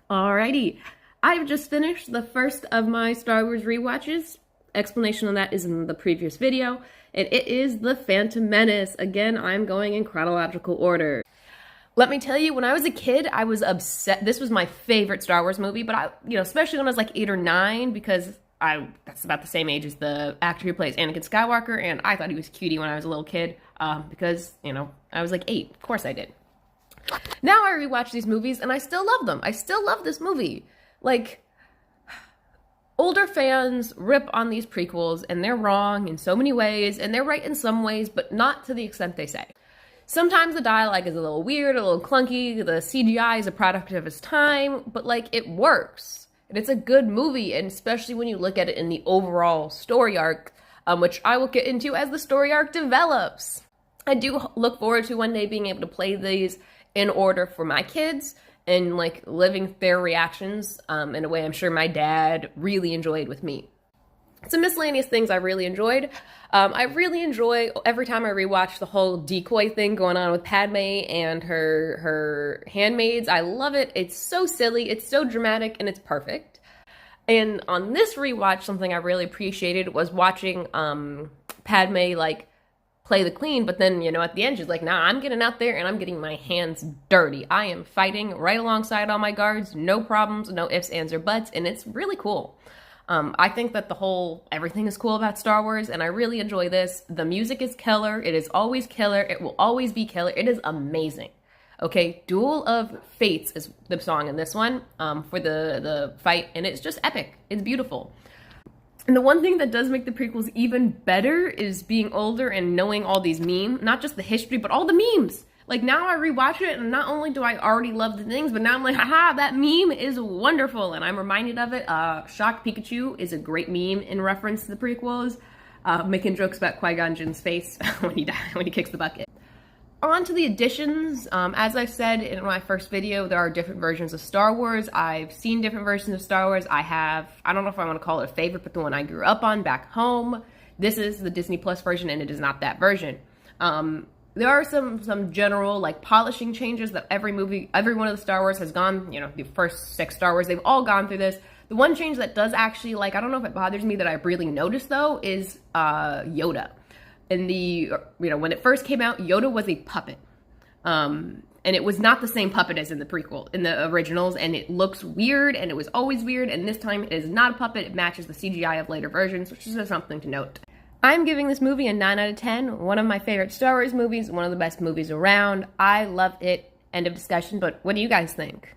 Alrighty, I've just finished the first of my Star Wars rewatches. Explanation on that is in the previous video, and it is The Phantom Menace. Again, I'm going in chronological order. Let me tell you, when I was a kid, I was obsessed. This was my favorite Star Wars movie, but especially when I was like 8 or 9, because that's about the same age as the actor who plays Anakin Skywalker, and I thought he was cutie when I was a little kid, because, I was like 8. Of course I did. Now I rewatch these movies, and I still love them. I still love this movie. Like, older fans rip on these prequels, and they're wrong in so many ways, and they're right in some ways, but not to the extent they say. Sometimes the dialogue is a little weird, a little clunky, the CGI is a product of its time, but, it works. And it's a good movie, and especially when you look at it in the overall story arc, which I will get into as the story arc develops. I do look forward to one day being able to play these in order for my kids and, living their reactions in a way I'm sure my dad really enjoyed with me. Some miscellaneous things I really enjoyed. I really enjoy, every time I rewatch, the whole decoy thing going on with Padme and her handmaids. I love it. It's so silly, it's so dramatic, and it's perfect. And on this rewatch, something I really appreciated was watching Padme, play the queen, but then, at the end, she's like, nah, I'm getting out there and I'm getting my hands dirty. I am fighting right alongside all my guards, no problems, no ifs, ands, or buts, and it's really cool. I think that everything is cool about Star Wars, and I really enjoy this. The music is killer. It is always killer. It will always be killer. It is amazing. Okay, Duel of Fates is the song in this one for the fight, and it's just epic. It's beautiful. And the one thing that does make the prequels even better is being older and knowing all these memes, not just the history, but all the memes. Now I rewatch it, and not only do I already love the things, but now I'm like, haha, that meme is wonderful, and I'm reminded of it. Shock Pikachu is a great meme in reference to the prequels, making jokes about Qui-Gon Jinn's face when he kicks the bucket. On to the additions. As I said in my first video, there are different versions of Star Wars. I've seen different versions of Star Wars. I don't know if I want to call it a favorite, but the one I grew up on back home. This is the Disney Plus version, and it is not that version. There are some general, polishing changes that every one of the Star Wars has gone, the first 6 Star Wars, they've all gone through this. The one change that does actually, I don't know if it bothers me that I really noticed, though, is Yoda. In when it first came out, Yoda was a puppet. And it was not the same puppet as in the originals, and it looks weird, and it was always weird, and this time it is not a puppet. It matches the CGI of later versions, which is just something to note. I'm giving this movie a 9 out of 10. One of my favorite Star Wars movies, one of the best movies around. I loved it. End of discussion, but what do you guys think?